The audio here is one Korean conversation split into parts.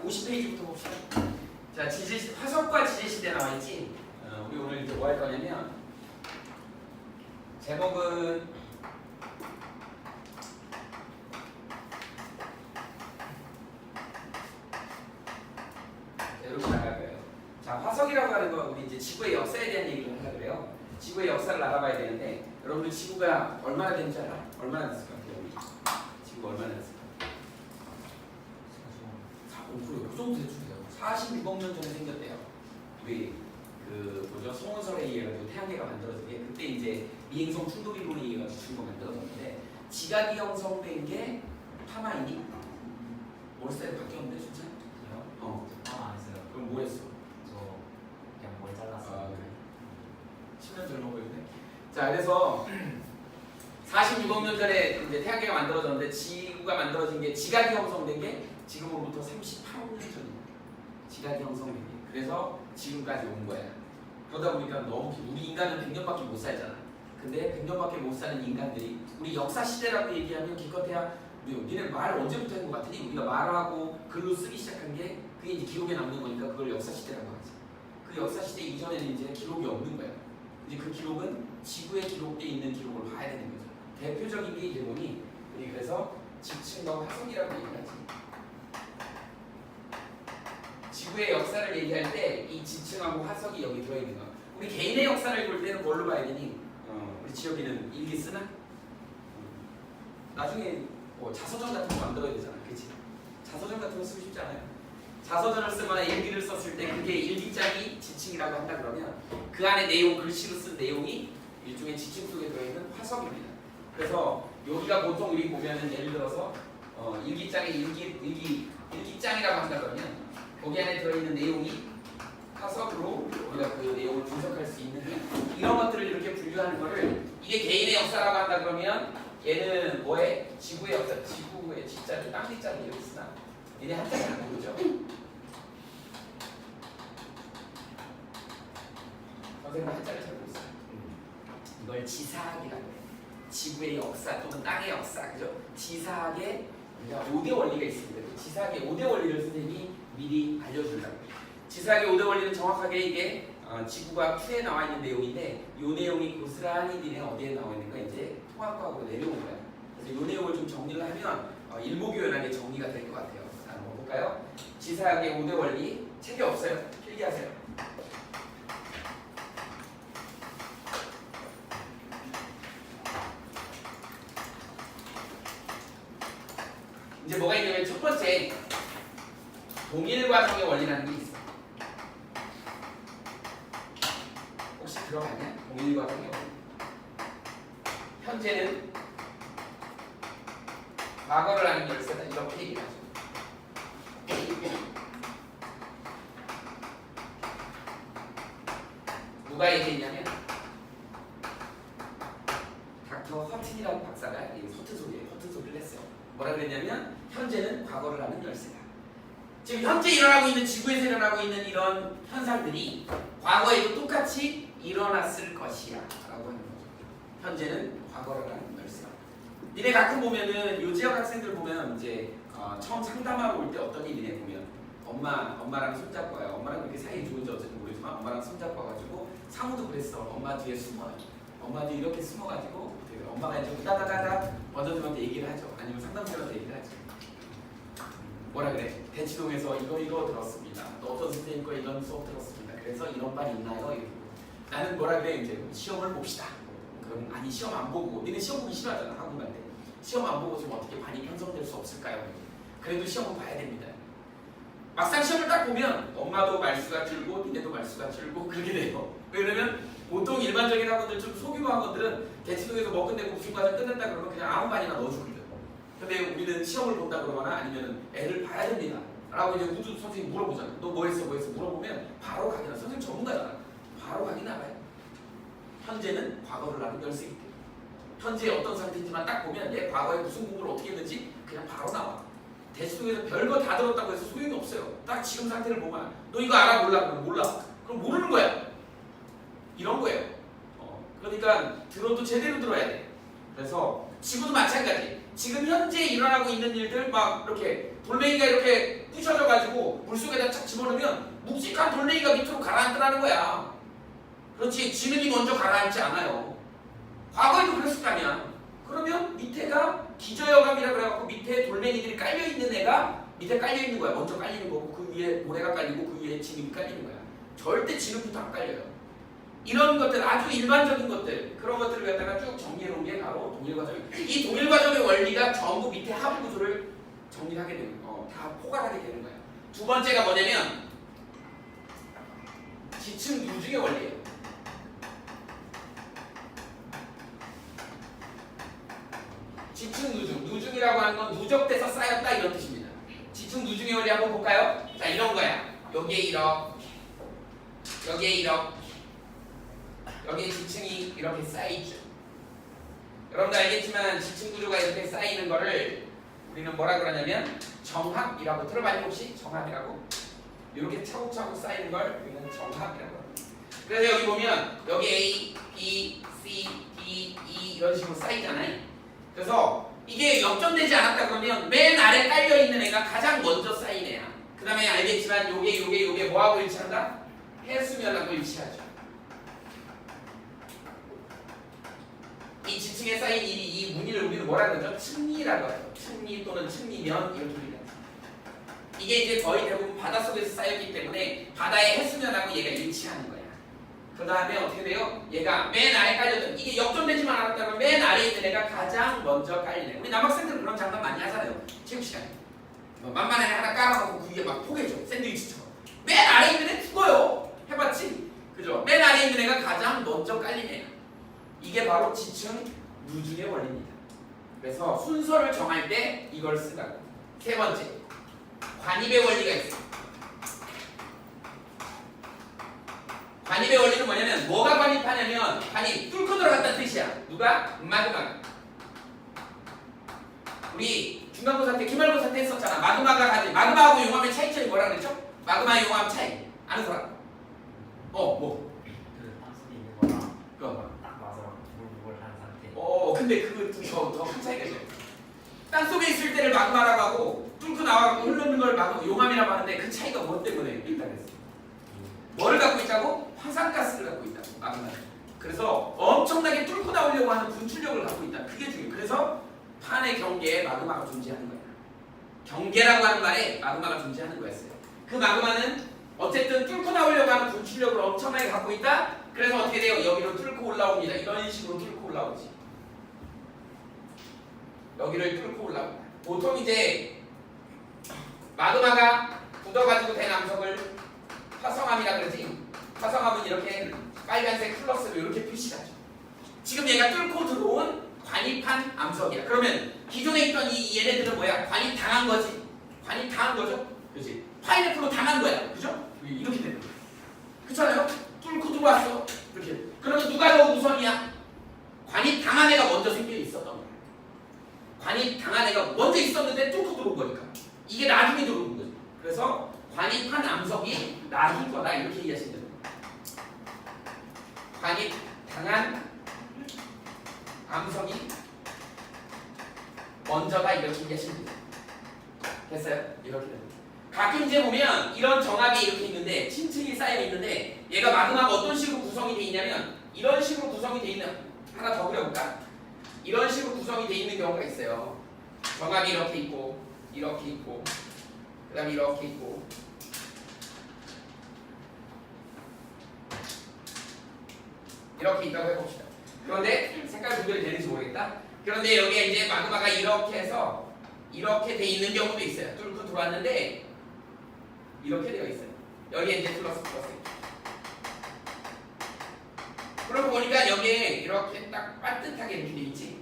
50페이지부터 봅시다. 자, 화석과 지제시대 나와있지. 우리 오늘 이제 뭐 할 거냐면 제목은 이렇게 나갈 거예요. 자, 화석이라고 하는 건 우리 이제 지구의 역사에 대한 얘기를 하려 그래요. 지구의 역사를 알아봐야 되는데 여러분들 지구가 얼마나 된지 알아? 얼마나 됐을 것 같아요? 우리 지구가 얼마나 됐을까? 5%그 정도 대충 돼요. 46억 년 전에 생겼대요. 우리 그 뭐죠? 성운설에 의해 가지고 태양계가 만들어지게 그때 이제 미행성 충돌 이론에 의해 가지고 지구가 만들어졌는데 지각이 형성된 게 파마이니? 월세로 바뀌었는데 진짜? 안 했어요. 그럼 뭐 했어? 저 그냥 뭘 잘랐어요. 그래. 10년 젊어 보이네. 자, 그래서 46억 년 전에 이제 태양계가 만들어졌는데 지구가 만들어진 게 지각이 형성된 게 지금으로부터 38억 년 전입니다. 지각이 형성된 게. 그래서 지금까지 온 거야. 그러다 보니까 너무 우리 인간은 100년밖에 못 살잖아. 근데 100년밖에 못 사는 인간들이 우리 역사 시대라고 얘기하면 기껏해야 니네 말 언제부터 한 것 같으니? 우리가 말하고 글로 쓰기 시작한 게 그게 이제 기록에 남는 거니까 그걸 역사 시대라고 하지. 그 역사 시대 이전에는 이제 기록이 없는 거야. 이제 그 기록은 지구에 기록되어 있는 기록을 봐야 되는 거죠. 대표적인 게 이제 뭐니? 우리 그래서 지층과 화석이라고 얘기하지. 지구의 역사를 얘기할 때 이 지층하고 화석이 여기 들어있는 거. 우리 개인의 역사를 볼 때는 뭘로 봐야 되니? 우리 지혁이는 일기 쓰나? 나중에 뭐 자서전 같은 거 만들어야 되잖아, 그렇지? 자서전 같은 거 쓰고 싶지 않아요? 자서전을 쓰거나 일기를 썼을 때 그게 일기장이 지층이라고 한다 그러면 그 안에 내용, 글씨로 쓴 내용이 일종의 지층 속에 들어있는 화석입니다. 그래서 여기가 보통 우리 보면은 예를 들어서 일기장에 일기장이라고 한다 그러면 거기 안에 들어있는 내용이 화석으로 우리가 그 내용을 분석할 수 있는 이런 것들을 이렇게 분류하는 거를 이게 개인의 역사라고 한다 그러면 얘는 뭐에? 지구의 역사, 지구의 지자를 땅지자를 여기 쓰나? 얘네 한자를 안 모르죠? 선생님 한자를 잘 모르겠어요. 이걸 지사학이라고 해요. 지구의 역사 또는 땅의 역사, 그죠? 지사학에 우리가 5대 원리가 있습니다. 그 지사학의 5대 원리를 선생님이 미리 알려준다고 해요. 지사학의 5대 원리는 정확하게 이게 지구과학 2에 나와 있는 내용인데 이 내용이 고스란히 니네 어디에 나와 있는가 이제 통합과학으로 내려온 거야. 그래서 이 내용을 좀 정리를 하면 일목요연하게 정리가 될 것 같아요. 자, 한번 볼까요? 지사학의 5대 원리 책이 없어요. 필기하세요. 이제 뭐가 있냐면 첫 번째 동일과정의 원리라는 게 있어. 혹시 들어봤냐? 동일과정의 원리. 현재는 과거를 아는 열쇠다 이렇게 얘기하죠. 누가 얘기했냐면 닥터 허튼이라는 박사가 허튼 소리를 했어요. 뭐라 그랬냐면 현재는 과거를 아는 열쇠다. 지금 현재 일어나고 있는 지구에서 일어나고 있는 이런 현상들이 과거에도 똑같이 일어났을 것이야 라고 하는 거죠. 현재는 과거를 아는 열쇠다. 니네 가끔 보면은 요 지역 학생들 보면 이제 처음 상담하러 올 때 어떤 일이 니네 보면 엄마랑 손잡고 와요. 엄마랑 그렇게 사이 좋은지 어쨌든 모르지만 엄마랑 손잡고 와가지고 상우도 그랬어. 엄마 뒤에 숨어요. 엄마 뒤에 이렇게 숨어가지고 엄마가 이제 우다다다다 원장님한테 얘기를 하죠. 아니면 상담사한테 얘기를 하죠. 뭐라 그래? 대치동에서 이거 들었습니다. 또 어떤 선생님 거 이런 수업 들었습니다. 그래서 이런 반 있나요? 이러고 나는 뭐라 그래? 이제 시험을 봅시다. 그럼 아니 시험 안 보고 니네 시험 보기 싫어하잖아 한국말 때. 시험 안 보고 좀 어떻게 반이 편성될 수 없을까요? 그래도 시험은 봐야 됩니다. 막상 시험을 딱 보면 엄마도 말수가 줄고 니네도 말수가 줄고 그렇게 돼요. 왜냐면 보통 일반적인 학원들 좀 소규모 학원들은 대치동에서 뭐 끝내고 무슨과정 끝낸다 그러면 그냥 아무 반이나 넣어주거든. 근데 우리는 시험을 본다 그러거나 아니면 애를 봐야 됩니다 라고 이제 우주 선생님 물어보잖아. 너 뭐 했어 물어보면 바로 가기나. 선생님 전문가잖아. 바로 가기 나가요. 현재는 과거를 아는 열쇠이기 때문에 현재 어떤 상태인지만 딱 보면 얘 과거에 무슨 공부를 어떻게 했는지 그냥 바로 나와. 대치동에서 별거 다 들었다고 해서 소용이 없어요. 딱 지금 상태를 보면 너 이거 알아 몰라? 그럼 몰라. 그럼 모르는 거야. 이런 거예요. 그러니까 들어도 제대로 들어야 돼. 그래서 지구도 마찬가지. 지금 현재 일어나고 있는 일들 막 이렇게 돌멩이가 이렇게 부셔져 가지고 물속에다 착 집어넣으면 묵직한 돌멩이가 밑으로 가라앉더라는 거야. 그렇지, 지능이 먼저 가라앉지 않아요. 과거에도 그랬었다면 그러면 밑에가 기저여감이라 그래갖고 밑에 돌멩이들이 깔려있는 애가 밑에 깔려있는 거야. 먼저 깔리는 거고 그 위에 모래가 깔리고 그 위에 지능이 깔리는 거야. 절대 지능부터 안 깔려요. 이런 것들, 아주 일반적인 것들, 그런 것들을 갖다가 쭉 정리해 놓은 게 바로 동일과정이에요. 이 동일과정의 원리가 전부 밑에 하부 구조를 정리하게 되는 거, 다 포괄하게 되는 거예요. 두 번째가 뭐냐면 지층 누중의 원리예요. 지층 누중, 누중이라고 하는 건 누적돼서 쌓였다 이런 뜻입니다. 지층 누중의 원리 한번 볼까요? 자, 이런 거야. 여기에 이렇게, 여기에 이렇게, 여기에 지층이 이렇게 쌓이죠. 여러분도 알겠지만 지층 구조가 이렇게 쌓이는 거를 우리는 뭐라 그러냐면 정합이라고 들어봐요. 혹시 정합이라고? 이렇게 차곡차곡 쌓이는 걸 우리는 정합이라고 합니다. 그래서 여기 보면 여기 A, B, C, D, E 이런 식으로 쌓이잖아요. 그래서 이게 역전되지 않았다 그러면 맨 아래 깔려있는 애가 가장 먼저 쌓인 애야. 그 다음에 알겠지만 요게 뭐하고 일치한다? 해수면하고 일치하죠. 이 지층에 쌓인 이 무늬를 우리는 뭐라 그러죠? 층리라고 하죠. 층리 또는 층리면 이렇게 우리가 이게 이제 거의 대부분 바닷속에서 쌓였기 때문에 바다의 해수면하고 얘가 일치하는 거야. 그 다음에 어떻게 돼요? 얘가 맨 아래 깔렸던 이게 역전되지만 않았다면 맨 아래에 있는 애가 가장 먼저 깔리네. 우리 남학생들은 그런 장난 많이 하잖아요. 체육 시간에 만만한 애 하나 깔아놓고 그 위에 막 포개줘. 샌드위치처럼. 맨 아래에 있는 애 죽어요. 해봤지? 그죠? 맨 아래에 있는 애가 가장 먼저 깔리네. 이게 바로 지층 누중의 원리입니다. 그래서 순서를 정할 때 이걸 쓴다고. 세 번째, 관입의 원리가 있어요. 관입의 원리는 뭐냐면 뭐가 관입하냐면 관입 뚫고 들어갔다는 뜻이야. 누가? 마그마가. 우리 중간고사 때 기말고사 때 했었잖아. 마그마가 가지. 마그마하고 용암의 차이점이 뭐라 그랬죠? 마그마 용암 차이 아는 사람? 뭐? 그 땅속에 있는 거랑 그거. 딱 맞아서 물한 상태. 근데 그거 더 큰 차이가 있어요. 땅속에 있을 때를 마그마라고 하고 뚫고 나와서 흐르는 걸 용암이라고 하는데 그 차이가 뭐 때문에 있다고 했어요? 뭐를 갖고 있다고? 화산가스를 갖고 있다고. 마그마는. 그래서 엄청나게 뚫고 나오려고 하는 분출력을 갖고 있다. 그게 중요해요. 그래서 판의 경계에 마그마가 존재하는 거야. 경계라고 하는 말에 마그마가 존재하는 거였어요. 그 마그마는 어쨌든 뚫고 나오려고 하는 분출력을 엄청나게 갖고 있다. 그래서 어떻게 돼요? 여기로 뚫고 올라옵니다. 이런 식으로 뚫고 올라오지. 여기를 뚫고 올라옵니다. 보통 이제 마그마가 굳어가지고 된 암석을 화성암이라 그러지. 화성암은 이렇게 빨간색 플러스로 이렇게 표시하죠. 지금 얘가 뚫고 들어온 관입한 암석이야. 그러면 기존에 있던 이 얘네들은 뭐야? 관입 당한 거지. 관입 당한 거죠. 그렇지. 파인애플로 당한 거야. 그죠? 이렇게 되는 거야. 그렇잖아요? 뚫고 들어왔어. 이렇게. 그러면 누가 더 우선이야? 관입 당한 애가 먼저 생겨 있었던 거야. 관입 당한 애가 먼저 있었는데 뚫고 들어온 거니까. 이게 나중에 들어온 거지. 그래서 관입한 암석이 나중 거다 이렇게 얘기하시면 됩니다. 관입 당한 암석이 먼저다 이렇게 얘기하시면 됩니다. 됐어요? 이렇게 됩니다. 가끔 이제 보면 이런 정합이 이렇게 있는데 층층이 쌓여 있는데 얘가 마그마가 어떤 식으로 구성이 돼 있냐면 이런 식으로 구성이 돼 있는 하나 더 그려볼까? 이런 식으로 구성이 돼 있는 경우가 있어요. 정합이 이렇게 있고 이렇게 있고 그 다음에 이렇게 있고 이렇게 있다고 해봅시다. 그런데 색깔 분별이 되는지 모르겠다. 그런데 여기에 이제 마그마가 이렇게 해서 이렇게 돼 있는 경우도 있어요. 뚫고 들어왔는데 이렇게 되어 있어요. 여기에 이제 플러스. 그러고 보니까 여기에 이렇게 딱 반듯하게 이렇게 돼 있지.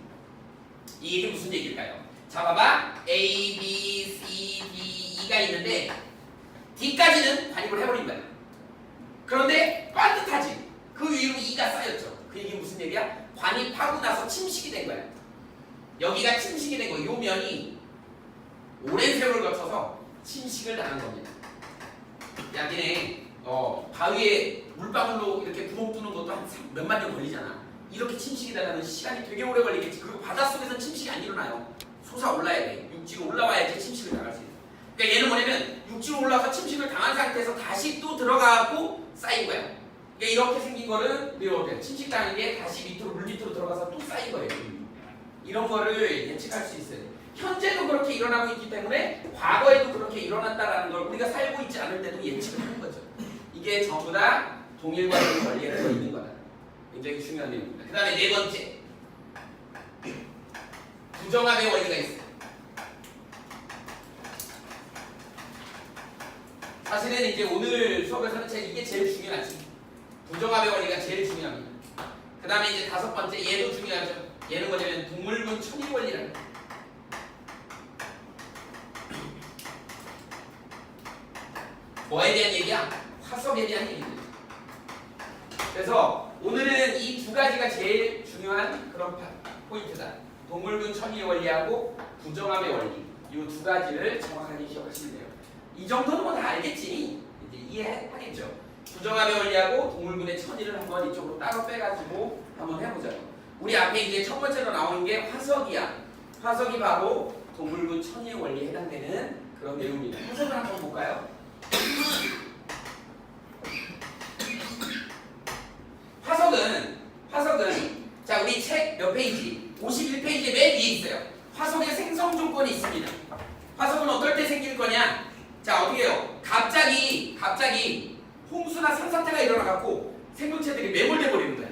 이게 무슨 얘기일까요? 자, 봐봐. A, B, C, D, E가 있는데 D까지는 관입을 해버린 거야. 그런데 반듯하지. 그 위로 E가 쌓였죠. 그 얘기 무슨 얘기야? 관입하고 나서 침식이 된 거야. 여기가 침식이 된 거야. 요 면이 오랜 세월을 거쳐서 침식을 당한 겁니다. 야, 니네 바위에 물방울로 이렇게 구멍 뚫는 것도 한 몇만 년 걸리잖아. 이렇게 침식이 되려면 시간이 되게 오래 걸리겠지. 그리고 바닷속에서는 침식이 안 일어나요. 솟아 올라야 돼. 육지로 올라와야지 침식을 당할 수 있어. 그러니까 얘는 뭐냐면 육지로 올라가서 침식을 당한 상태에서 다시 또 들어가고 쌓인 거야. 그러니까 이렇게 생긴 거는 이렇게 침식 당한 게 다시 밑으로 물 밑으로 들어가서 또 쌓인 거예요. 이런 거를 예측할 수 있어요. 현재도 그렇게 일어나고 있기 때문에 과거에도 그렇게 일어났다라는 걸 우리가 살고 있지 않을 때도 예측을 하는 거죠. 이게 전부 다 동일과적인 원리가 들어 있는 거다. 굉장히 중요한 내용입니다. 그 다음에 네 번째, 부정합의 원리가 있어요. 사실은 이제 오늘 수업에서는 이게 제일 중요하지. 부정합의 원리가 제일 중요합니다. 그 다음에 이제 다섯 번째, 얘도 중요하죠. 얘는 뭐냐면 동물군 천일 원리라는 거예요. 뭐에 대한 얘기야? 화석에 대한 얘기입니다. 그래서 오늘은 이 두 가지가 제일 중요한 그런 포인트다. 동물군 천일 원리하고 부정합의 원리. 이 두 가지를 정확하게 기억하시면 돼요. 이 정도는 뭐 다 알겠지. 이제 이해하겠죠. 부정합의 원리하고 동물군의 천일을 한번 이쪽으로 따로 빼가지고 한번 해보자고. 우리 앞에 이제 첫 번째로 나오는 게 화석이야. 화석이 바로 동물군 천일 원리에 해당되는 그런 내용입니다. 화석을 한번 볼까요? 화석은 자 우리 책 몇 페이지? 51페이지 맨 위에 있어요. 화석의 생성 조건이 있습니다. 화석은 어떨 때 생길 거냐? 자 어떻게 해요? 갑자기 홍수나 산사태가 일어나갖고 생명체들이 매몰돼 버리는 거야.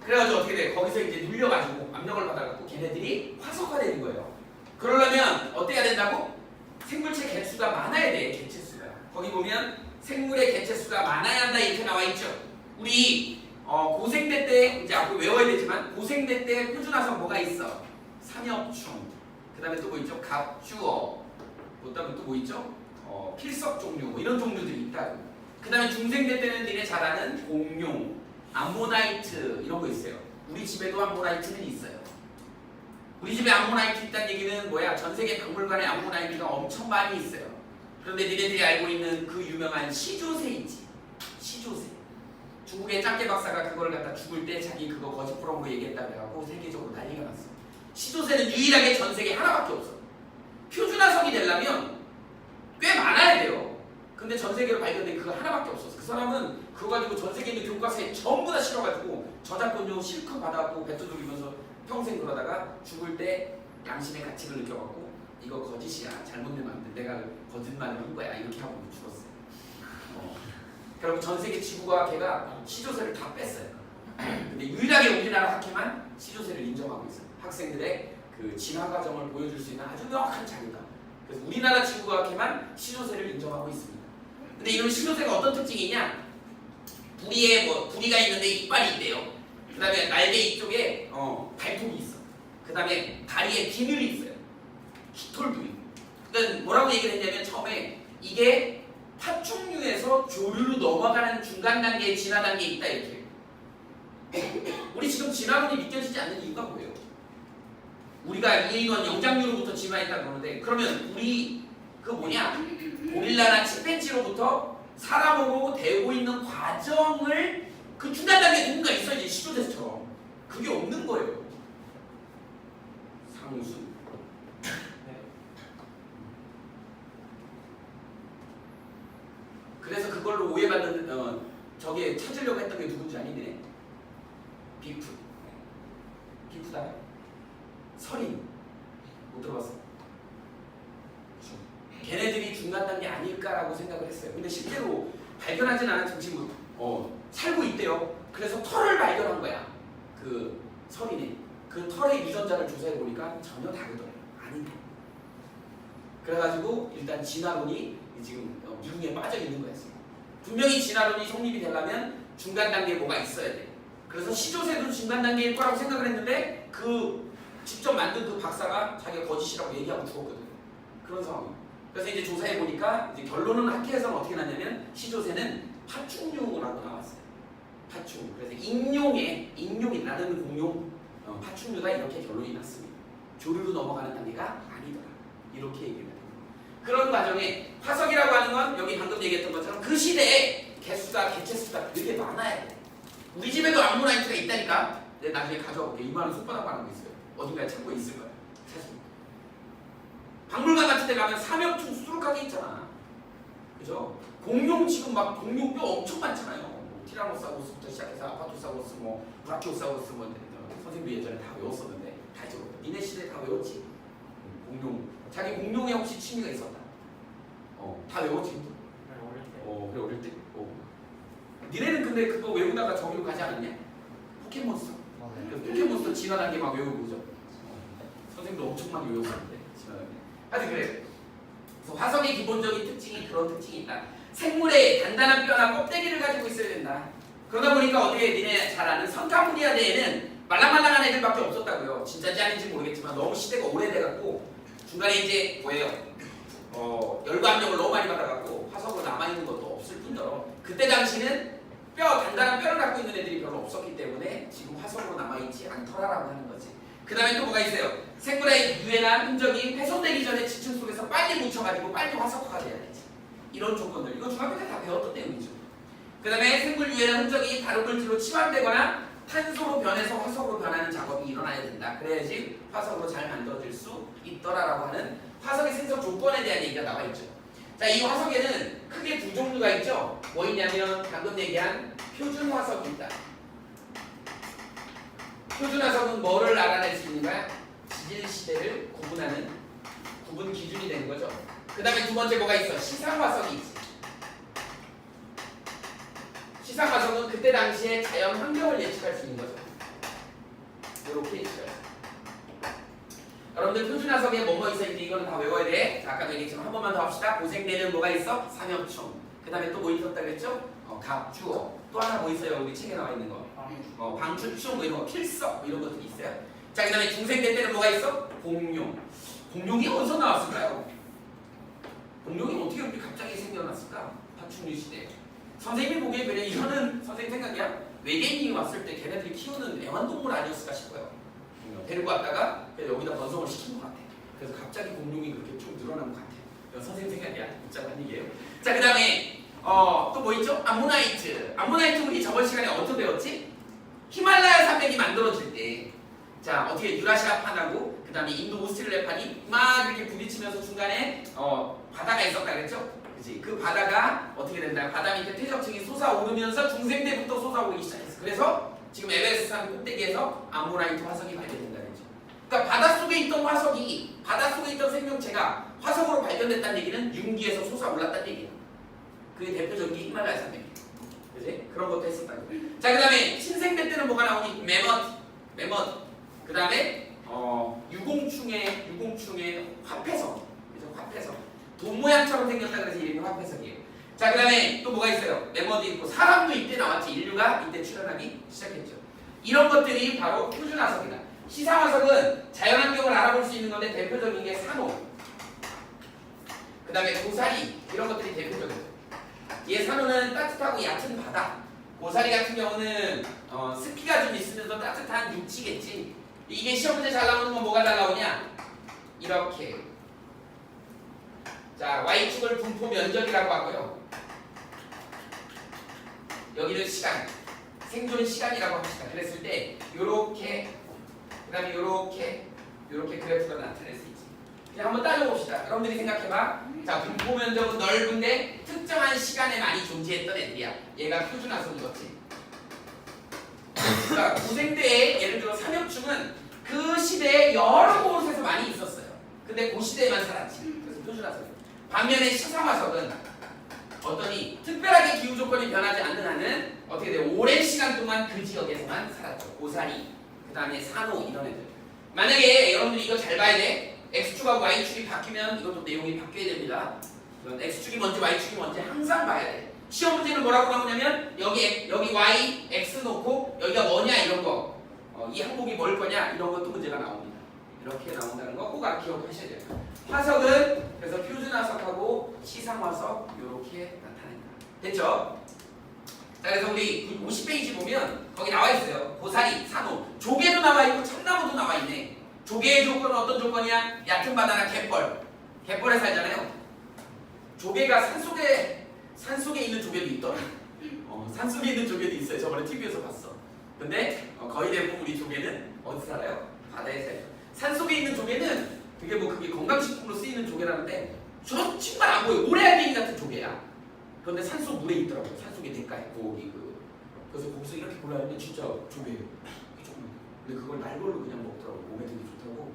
그래가지고 어떻게 돼? 거기서 이제 눌려가지고 압력을 받아갖고 걔네들이 화석화되는 거예요. 그러려면 어때야 된다고? 생물체 개수가 많아야 돼. 개체수가. 거기 보면 생물의 개체수가 많아야 한다 이렇게 나와 있죠. 우리 고생대 때 이제 앞으로 외워야 되지만 고생대 때 표준화석 뭐가 있어? 삼엽충. 그다음에 또 뭐 있죠? 갑주어. 그다음에 또 뭐 있죠? 필석 종류 뭐 이런 종류들이 있다고. 그다음에 중생대 때는 니네 잘 아는 공룡, 암모나이트 이런 거 있어요. 우리 집에도 암모나이트는 있어요. 우리 집에 암모나이트 있다는 얘기는 뭐야? 전 세계 박물관에 암모나이트가 엄청 많이 있어요. 그런데 니네들이 알고 있는 그 유명한 시조새 있지? 시조새. 중국의 짱깨 박사가 그걸 갖다 죽을 때 자기 그거 거짓 프로그램 얘기했다 그래갖고 세계적으로 난리가 났어. 시조새는 유일하게 전 세계에 하나밖에 없어. 표준화석이 되려면 꽤 많아야 돼요. 근데 전 세계로 발견된 그거 하나밖에 없었어. 그 사람은 그거 가지고 전 세계에 있는 교과서에 전부 다 실어가지고 저작권료 실컷 받아갖고 뱉어두면서 평생 그러다가 죽을 때 양심의 가책을 느껴갖고 이거 거짓이야. 잘못된 말인데 내가 거짓말을 한 거야. 이렇게 하고 죽었어요. 그리고 전 세계 지구과학회가 시조새를 다 뺐어요. 근데 유일하게 우리나라 학회만 시조새를 인정하고 있어요. 학생들의 그 진화 과정을 보여줄 수 있는 아주 명확한 자료다. 그래서 우리나라 지구과학회만 시조새를 인정하고 있습니다. 근데 이런 시조새가 어떤 특징이 있냐? 부리에 부리가 있는데 이빨이 있대요. 그 다음에 날개 이쪽에 발톱이 있어. 그 다음에 다리에 비늘이 있어요. 깃털도 있고. 그러니까 뭐라고 얘기를 했냐면 처음에 이게 파충류에서 조류로 넘어가는 중간 단계의 진화 단계에 있다 이렇게. 우리 지금 진화론이 믿겨지지 않는 이유가 뭐예요? 우리가 이런 영장류로부터 진화했다 그러는데 그러면 우리 그 뭐냐? 고릴라나 침팬지로부터 사람으로 되고 있는 과정을 그 중간 단계에 누군가 있어야지 시조새처럼. 그게 없는 거예요. 상수. 그래서 그걸로 오해받는 저게 찾으려고 했던 게 누군지 아니네. 비프. 비프다. 서린. 못 들어봤어. 걔네들이 중간 단계 아닐까라고 생각을 했어요. 근데 실제로 발견하진 않았지만 지금 살고 있대요. 그래서 털을 발견한 거야. 그 서린이. 그 털의 유전자를 조사해 보니까 전혀 다르더라고요. 아닌데. 그래가지고 일단 진화론이 지금 미궁에 빠져 있는 거였어요. 분명히 진화론이 성립이 되려면 중간 단계에 뭐가 있어야 돼. 그래서 시조새도 중간 단계일 거라고 생각을 했는데 그 직접 만든 그 박사가 자기가 거짓이라고 얘기하고 죽었거든. 그런 상황이에요. 그래서 이제 조사해 보니까 이제 결론은 학회에서는 어떻게 났냐면 시조새는 파충류라고 나왔어요. 파충. 그래서 인용이 나르는 공룡 파충류다 이렇게 결론이 났습니다. 조류로 넘어가는 단계가 아니더라. 이렇게 얘기를 해요. 그런 과정에 화석이라고 하는 건 여기 방금 얘기했던 것처럼 그 시대에 개체수가 되게 많아야 돼. 우리 집에도 암모나이트가 있다니까. 내가 나중에 가져와 볼게. 이만한 손바닥 많은 거 있어요. 어딘가에 창고에 있을 거야. 찾으면. 박물관 같은 데 가면 삼엽충 수두룩하게 있잖아. 그죠? 공룡 지금 막 공룡 뼈 엄청 많잖아요. 뭐 티라노사우루스부터 시작해서 아파토사우루스, 뭐 브라키오사우루스, 뭐 선생님도 예전에 다 외웠었는데 다 잊어버려. 니네 시대 다 외웠지? 공룡. 자기 공룡에 혹시 취미가 있었다? 다 외웠지? 그래 어릴 때. 니네는 근데 그거 외우다가 저기로 가지 않았냐? 포켓몬스터. 그래서 포켓몬스터 진화단계 막 외우고 그죠? 선생님도 엄청 많이 외웠었는데 진화단계. 하여튼 그래. 그래서 화석의 기본적인 특징이 그런 특징이 있다. 생물의 단단한 뼈나 껍데기를 가지고 있어야 된다. 그러다 보니까 어떻게 니네 잘 아는 선카무리아대에는 말랑말랑한 애들밖에 없었다고요. 진짜인지 아닌지 모르겠지만 너무 시대가 오래돼갖고 중간에 이제 뭐예요? 열과 압력을 너무 많이 받아갖고 화석으로 남아있는 것도 없을 뿐더러 그때 당시는 단단한 뼈를 갖고 있는 애들이 별로 없었기 때문에 지금 화석으로 남아있지 않더라라고 하는 거지. 그 다음에 또 뭐가 있어요? 생물의 유해나 흔적이 훼손되기 전에 지층 속에서 빨리 묻혀가지고 빨리 화석화가 돼야 되지. 이런 조건들. 이거 중학교 때 다 배웠던 내용이죠. 그 다음에 생물 유해나 흔적이 다른 물질로 치환되거나 탄소로 변해서 화석으로 변하는 작업이 일어나야 된다. 그래야지 화석으로 잘 만들어질 수 있더라라고 하는 화석의 생성 조건에 대한 얘기가 나와 있죠. 자, 이 화석에는 크게 두 종류가 있죠. 뭐 있냐면 방금 얘기한 표준 화석이 있다. 표준 화석은 뭐를 알아낼 수 있는가? 지질 시대를 구분하는 구분 기준이 되는 거죠. 그 다음에 두 번째 뭐가 있어? 시상 화석이 있지. 시상 화석은 그때 당시에 자연 환경을 예측할 수 있는 거죠. 이렇게 예측할 수 있어요. 여러분들 표준 화석에 뭐뭐 있어 있는지 이거는 다 외워야 돼. 자, 아까도 얘기했지만 한 번만 더 합시다. 고생대는 뭐가 있어? 삼엽충. 그 다음에 또 뭐 있었다 그랬죠? 갑주어. 또 하나 뭐 있어요? 우리 책에 나와 있는 거. 방추충 뭐 이런 거, 필석 뭐 이런 것들이 있어요. 자, 그 다음에 중생대 때는 뭐가 있어? 공룡. 공룡이 어디서 나왔을까요? 공룡이 어떻게 그렇게 갑자기 생겨났을까? 파충류 시대. 선생님이 보기에 그냥 이거는 선생님 생각이야. 외계인이 왔을 때 걔네들이 키우는 애완동물 아니었을까 싶어요. 데리고 왔다가 여기다 번성을 시킨 것 같아. 그래서 갑자기 공룡이 그렇게 쭉 늘어난 것 같아. 선생님 생각이야. 복잡한 얘기예요. 자, 그 다음에 또 뭐 있죠? 암모나이트. 암모나이트 우리 저번 시간에 어떻게 배웠지? 히말라야 산맥이 만들어질 때, 자 어떻게 유라시아판하고 그 다음에 인도 오스트레일리아판이 막 이렇게 부딪히면서 중간에 바다가 있었다 그랬죠? 그치? 그 바다가 어떻게 된다? 바다 밑에 퇴적층이 솟아오르면서 중생대부터 솟아오르기 시작했어. 그래서 지금 에베레스트 산 꼭대기에서 암모나이트 화석이 발견된다 그랬죠. 그러니까 바닷속에 있던 화석이, 바닷속에 있던 생명체가 화석으로 발견됐다는 얘기는 윤기에서 솟아올랐다는 얘기야. 그게 대표적인 게 히말라야 산맥. 그지? 그런 것도 했었다고. 자, 그 다음에 신생대 때는 뭐가 나오니? 매머드. 그 다음에 유공충의 화폐석. 그죠? 화폐석. 돈 모양처럼 생겼다 그래서 이름이 화폐석이에요. 자, 그 다음에 또 뭐가 있어요? 매머드 있고 사람도 이때 나왔지. 인류가 이때 출현하기 시작했죠. 이런 것들이 바로 표준화석이다. 시상화석은 자연환경을 알아볼 수 있는 건데 대표적인 게 산호. 그 다음에 고사리. 이런 것들이 대표적이에요. 얘 산호는 따뜻하고 얕은 바다. 고사리 같은 경우는 습기가 좀 있으면서 따뜻한 육지겠지. 이게 시험 문제 잘 나오는 건 뭐가 잘 나오냐? 이렇게. 자, Y축을 분포 면적이라고 하고요. 여기는 시간, 생존 시간이라고 합시다. 그랬을 때 요렇게, 그 다음에 요렇게 그래프가 나타낼 수 있지. 그냥 한번 따져봅시다. 여러분들이 생각해봐. 자, 분포 면적은 넓은데 특정한 시간에 많이 존재했던 애들이야. 얘가 표준화석이었지. 그러니까 고생대에 예를 들어 삼엽충은 그 시대에 여러 곳에서 많이 있었어요. 근데 그 시대에만 살았지. 그래서 표준화석. 반면에 시상화석은 어떠니 특별하게 기후 조건이 변하지 않는 한은 어떻게 돼요? 오랜 시간 동안 그 지역에서만 살았죠. 고사리, 그 다음에 산호 이런 애들. 만약에 여러분들이 이거 잘 봐야 돼. X축하고 Y축이 바뀌면 이것도 내용이 바뀌어야 됩니다. X축이 뭔지 Y축이 뭔지 항상 봐야 돼. 시험 문제는 뭐라고 나오냐면 여기 Y, X 놓고 여기가 뭐냐 이런 거, 이 항목이 뭘 거냐 이런 것도 문제가 나옵니다. 이렇게 나온다는 거 꼭 기억하셔야 돼요. 화석은 그래서 표준화석하고 시상화석 이렇게 나타낸다. 됐죠? 자, 그래서 우리 50페이지 보면 거기 나와 있어요. 고사리, 산호, 조개도 나와 있고 참나무도 나와 있네. 조개의 조건은 어떤 조건이야? 얕은 바다나 갯벌에 살잖아요. 조개가 산속에 있는 조개도 있더라. 산속에 있는 조개도 있어요. 저번에 TV에서 봤어. 근데 거의 대부분 우리 조개는 어디 살아요? 바다에 살아요. 산속에 있는 조개는 그게 건강식품으로 쓰이는 조개라는데 저 정말 안 보여. 모래알갱이 같은 조개야. 그런데 산속 물에 있더라고요. 산속에 냇가에 거기 그래서 거기서 이렇게 골라는데 진짜 조개예요. 근데 그걸 날걸로 그냥 먹더라고. 몸에 되게 좋다고.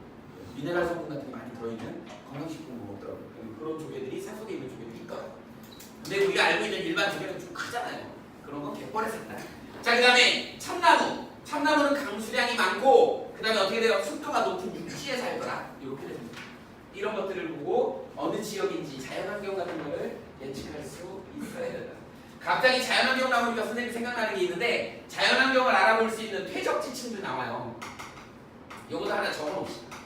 미네랄 성분 같은 게 많이 들어있는 건강식품을 먹더라고요. 그런 조개들이 산속에 있는 조개들이 있더라고요. 근데 우리가 알고 있는 일반 조개는 좀 크잖아요. 그런 건 갯벌에 산다. 자, 그 다음에 참나무. 참나무는 강수량이 많고 그 다음에 어떻게 돼요? 습도가 높은 육지에 살더라. 이렇게 됩니다. 이런 것들을 보고 어느 지역인지 자연환경 같은 거를 예측할 수 있어야 된다. 갑자기 자연환경 나오니까 선생님 생각나는 게 있는데 자연환경을 알아볼 수 있는 퇴적 지층도 나와요. 요것도 하나 적어놓읍시다.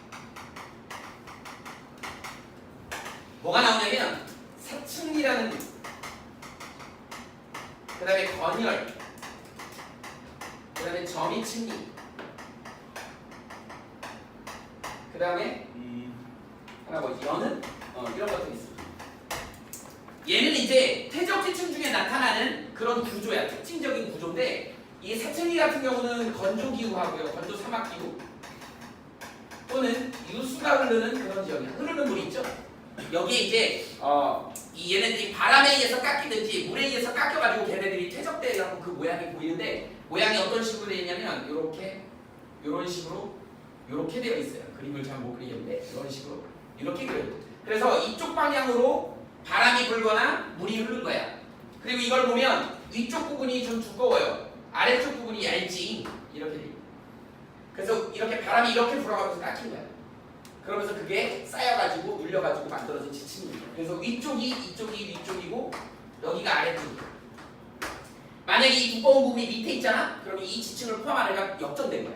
뭐가 나오냐면 사층이라는 그 다음에 건열 그 다음에 점이층리 그 다음에 하나 뭐지? 연은? 이런 것들이 있습니다. 얘는 이제 퇴적지층 중에 나타나는 그런 구조야. 특징적인 구조인데 이 사층리 같은 경우는 건조기후하고요. 건조사막기후 또는 유수가 흐르는 그런 지역이야. 흐르는 물이 있죠. 여기에 이제 이 얘네들이 바람에 의해서 깎이든지 물에 의해서 깎여가지고 걔네들이 퇴적돼갖고 그 모양이 보이는데 모양이 어떤 식으로 되어 있냐면 이런 식으로 이렇게 되어 있어요. 그림을 잘 못 그리겠는데 이런 식으로 이렇게 그려요. 그래서 이쪽 방향으로 바람이 불거나 물이 흐른 거야. 그리고 이걸 보면 위쪽 부분이 좀 두꺼워요. 아래쪽 부분이 얇지. 이렇게 돼요. 그래서 이렇게 바람이 이렇게 불어가면서 깎인 거야. 그러면서 그게 쌓여가지고 눌려가지고 만들어진 지층입니다. 그래서 위쪽이 위쪽이고 여기가 아래쪽이고 만약에 이 두꺼운 부분이 밑에 있잖아? 그러면 이 지층을 포함하니까 역전된 거야.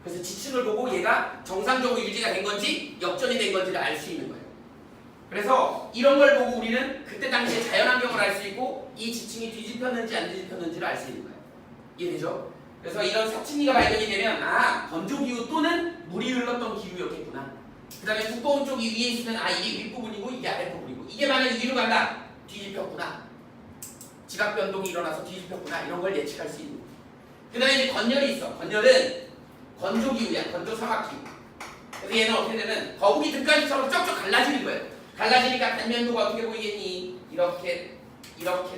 그래서 지층을 보고 얘가 정상적으로 유지가 된 건지 역전이 된 건지를 알 수 있는 거예요. 그래서 이런 걸 보고 우리는 그때 당시에 자연환경을 알 수 있고 이 지층이 뒤집혔는지 안 뒤집혔는지를 알 수 있는 거예요. 이해되죠? 그래서 이런 사층리가 발견이 되면 건조기후 또는 물이 흘렀던 기후였겠구나. 그 다음에 두꺼운 쪽이 위에 있으면 이게 윗부분이고 이게 아랫부분이고 이게 만약에 위로 간다. 뒤집혔구나. 지각 변동이 일어나서 뒤집혔구나. 이런 걸 예측할 수 있는 거예요. 그 다음에 이제 건열이 있어. 건열은 건조기후야. 건조사막기후. 그래서 얘는 어떻게 되면 거북이 등가지처럼 쩍쩍 갈라지는 거예요. 갈라지니까 단면도가 어떻게 보이겠니? 이렇게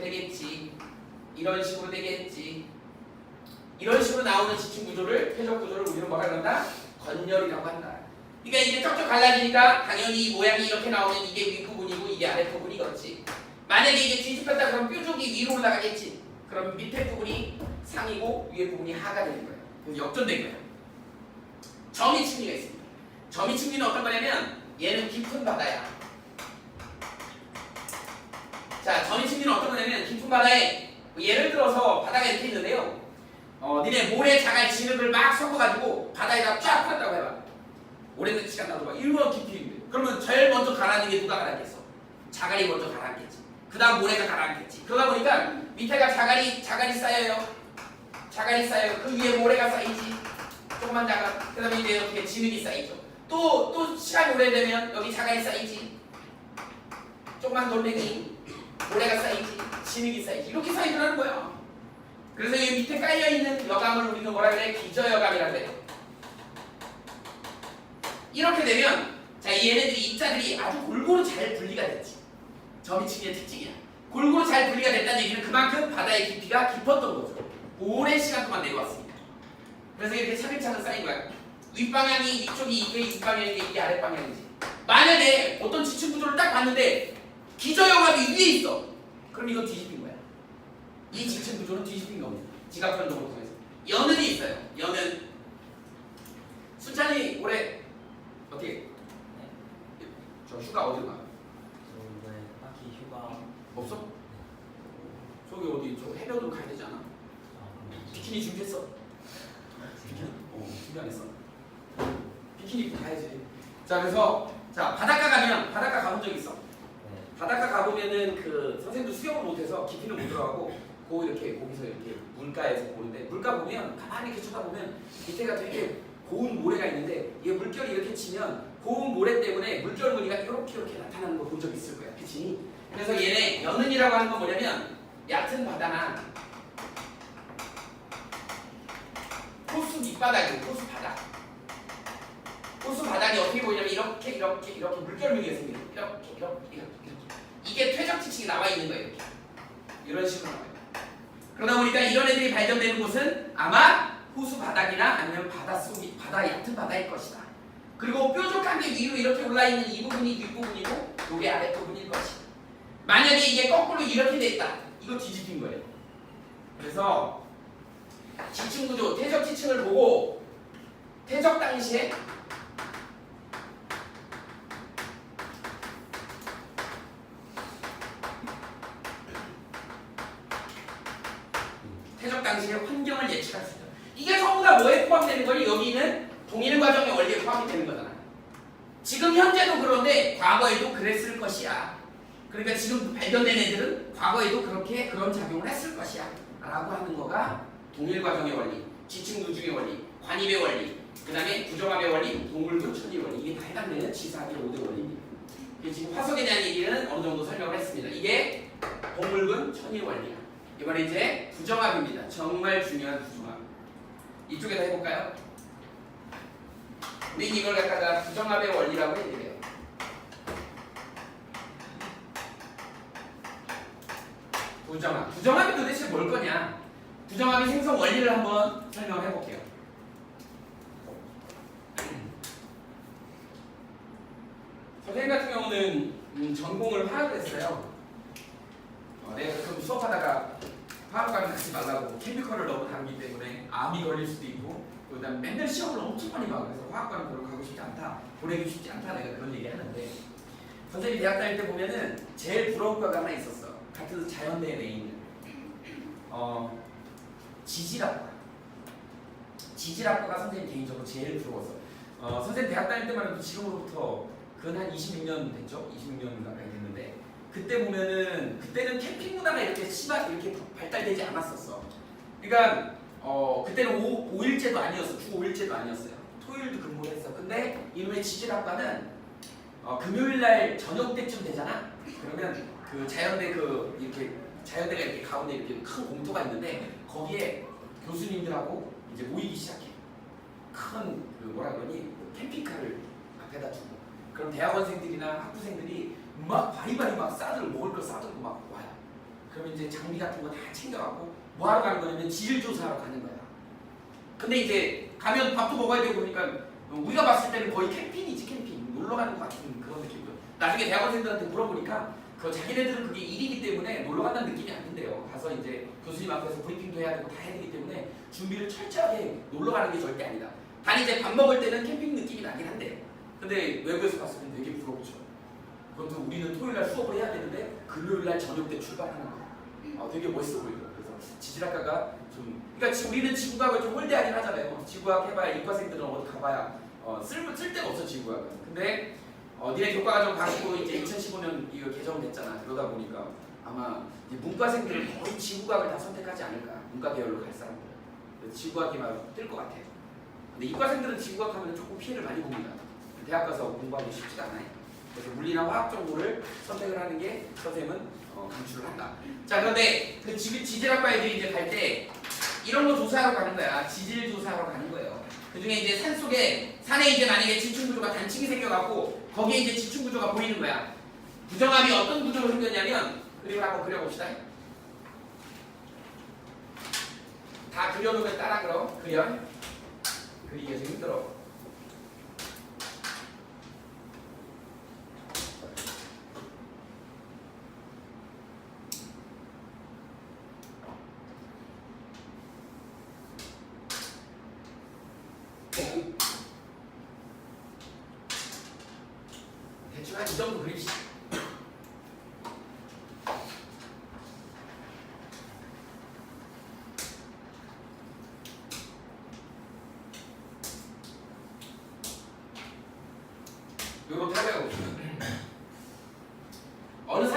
되겠지. 이런 식으로 되겠지. 이런 식으로 나오는 지층 구조를 퇴적 구조를 우리는 뭐라 그런다? 건열이라고 한다. 그러니까 이게 쩍쩍 갈라지니까 당연히 이 모양이 이렇게 나오면 이게 윗부분이고 이게 아랫부분이겠지. 만약에 이게 뒤집혔다 그러면 뾰족이 위로 올라가겠지. 그럼 밑에 부분이 상이고 위에 부분이 하가 되는 거예요. 그래서 역전된 거예요. 점이층리가 있습니다. 점이층리는 어떤 거냐면 얘는 깊은 바다야. 자, 점이층리는 어떤 거냐면 깊은 바다에 예를 들어서 바다가 이렇게 있는데요. 니네 모래 자갈 진흙을 막 섞어가지고 바다에다 쫙 뿌렸다고 해봐. 오랜 시간 놔둬봐. 일본 깊이인데. 그러면 제일 먼저 가라앉는 게 누가 가라앉겠어? 자갈이 먼저 가라앉겠지. 그 다음 모래가 가라앉겠지. 그러다 보니까 밑에가 자갈이 쌓여요. 자갈이 쌓여요. 그 위에 모래가 쌓이지. 조금만 자갈. 그 다음에 이제 이렇게 진흙이 쌓이죠. 또 시간이 오래되면 여기 자갈이 쌓이지. 조금만 돌멩이 모래가 쌓이지. 진흙이 쌓이지. 이렇게 쌓이더라는 거야. 그래서 이 밑에 깔려있는 여감을 우리는 뭐라 그래? 기저여감이라고 해요. 이렇게 되면 자, 얘네들이 입자들이 아주 골고루 잘 분리가 됐지. 점이층의 특징이야. 골고루 잘 분리가 됐다는 얘기는 그만큼 바다의 깊이가 깊었던 거죠. 오랜 시간 동안 내려왔습니다. 그래서 이렇게 차근차근 쌓인 거야. 윗방향이 이쪽이 이게 윗방향인데 이게 아랫방향이지. 만약에 어떤 지층 구조를 딱 봤는데 기저여감이 위에 있어. 그럼 이건 뒤집힌 거야. 이 지층 구조는 뒤집힌 겁니다. 지각 변동을 통해서. 연은이 있어요. 연은. 순찬이 올해 어떻게? 네. 저 휴가 어디로 가? 저 이번에 딱히 휴가 없어? 저기 어디 저 해변으로 가야 되지 않아? 비키니 준비했어? 비키니? 준비 안 했어. 비키니 입고 가야지. 자, 그래서 자 바닷가 가본 적 있어? 네. 바닷가 가보면은 그 선생님도 수영을 못해서 깊이는 못 들어가고 거기서 이렇게 물가에서 보는데 물가 보면 가만히 이렇게 쳐다보면 밑에가 되게 고운 모래가 있는데 이게 물결이 이렇게 치면 고운 모래 때문에 물결 무늬가 이렇게 나타나는 거 본 적 있을 거야, 그치? 그래서 얘네 연은이라고 하는 건 뭐냐면 얕은 바다나 호수 밑바닥이고 호수 바닥 호수 바닥이 어떻게 보이냐면 이렇게 물결무늬가 생겨요. 이렇게. 이게 퇴적 지층이 나와 있는 거예요. 이렇게. 이런 식으로 나와요. 그러다 보니까 이런 애들이 발견되는 곳은 아마 호수 바닥이나 아니면 바다 얕은 바다일 것이다. 그리고 뾰족한 게 위로 이렇게 올라 있는 이 부분이 윗부분이고 이게 아랫부분일 것이다. 만약에 이게 거꾸로 이렇게 됐다. 이거 뒤집힌 거예요. 그래서 지층 구조, 퇴적 지층을 보고 퇴적 당시에 환경을 예측할 수 있다. 이게 전부 다 뭐에 포함되는 거니? 여기는 동일 과정의 원리에 포함이 되는 거잖아. 지금 현재도 그런데 과거에도 그랬을 것이야. 그러니까 지금 발견된 애들은 과거에도 그런 작용을 했을 것이야 라고 하는 거가 동일 과정의 원리, 지층 누중의 원리, 관입의 원리, 그 다음에 부정합의 원리, 동물군 천의 원리. 이게 다 해당되는 지사학의 5대 원리입니다. 지금 화석에 대한 얘기는 어느 정도 설명을 했습니다. 이게 동물군 천의 원리야. 이번에 이제 부정합입니다. 정말 중요한 부정합. 이쪽에다 해볼까요? 우리 이걸 갖다가 부정합의 원리라고 해드려요. 부정합이 도대체 뭘 거냐? 부정합의 생성 원리를 한번 설명해 볼게요. 선생님 같은 경우는 전공을 화학을 했어요. 내가 그럼 수업하다가 화학과는 가지 말라고 케미컬을 너무 다루기 때문에 암이 걸릴 수도 있고 그다음 맨날 시험을 엄청 많이 봐. 그래서 화학과는 별로 가고 싶지 않다, 보내기 쉽지 않다 내가 그런 얘기 하는데 선생님이 대학 다닐 때 보면은 제일 부러운 과가 하나 있었어. 같은 자연대에 내 있는 지질학과가 선생님 개인적으로 제일 부러웠어. 선생님 대학 다닐 때만 해도 지금으로부터 근 한 26년 됐죠? 26년 가까이 됐는데 그때 보면은 그때는 캠핑 문화가 이렇게 발달되지 않았었어. 그러니까 그때는 5일제도 아니었어. 주 5일제도 아니었어요. 토요일도 근무를 했어. 근데 이놈의 지질학과는 금요일날 저녁 때쯤 되잖아. 그러면 그 자연대 자연대가 이렇게 가운데 이렇게 큰 공터가 있는데 거기에 교수님들하고 이제 모이기 시작해. 큰 뭐라 그러니 캠핑카를 앞에다 두고 그럼 대학원생들이나 학부생들이 막 바리바리 막 먹을 거 싸들고 막 와요. 그러면 이제 장비 같은 거 다 챙겨가고 뭐 하러 가는 거냐면 지질 조사하러 가는 거야. 근데 이제 가면 밥도 먹어야 되고 그러니까 우리가 봤을 때는 거의 캠핑이지. 캠핑 놀러 가는 것 같은 그런 느낌이죠. 나중에 대학원생들한테 물어보니까 자기네들은 그게 일이기 때문에 놀러 간다는 느낌이 안 든대요. 가서 이제 교수님 앞에서 브리핑도 해야 되고 다 해야 되기 때문에 준비를 철저하게 놀러 가는 게 절대 아니다. 단 이제 밥 먹을 때는 캠핑 느낌이 나긴 한데 근데 외국에서 봤을 때 되게 부럽죠. 그것도 우리는 토요일날 수업을 해야 되는데 금요일날 저녁 때 출발하는 거. 되게 멋있어 보이더라고요. 그래서 지질학과가 그러니까 우리는 지구과학을 좀 홀대하긴 하잖아요. 지구과학 해봐야 이과생들은 어디 가봐야 쓸데가 없어 지구과학은. 근데 니네 교과과정 가지고 이제 2015년 이거 개정됐잖아. 그러다 보니까 아마 이제 문과생들은 거의 지구과학을 다 선택하지 않을까. 문과 계열로 갈 사람들. 지구과학이 막 뜰 것 같아. 근데 이과생들은 지구과학 하면 조금 피해를 많이 봅니다. 대학 가서 공부하기 쉽지가 않아요. 그래서 물리나 화학 정보를 선택을 하는 게 선생님은 강추를 한다. 자, 그런데 그 지질학과 애들이 이제 갈 때 이런 거 조사하러 가는 거야. 지질 조사하러 가는 거예요. 그 중에 이제 산에 이제 만약에 지층 구조가 단층이 생겨갖고 거기에 이제 지층 구조가 보이는 거야. 부정합이 어떤 구조로 생겼냐면 그림을 한번 그려봅시다. 다 그려놓으면 따라 그럼 그리기가 좀 힘들어. 대충 한 이 정도 그립시다. 요렇게 하려고 어느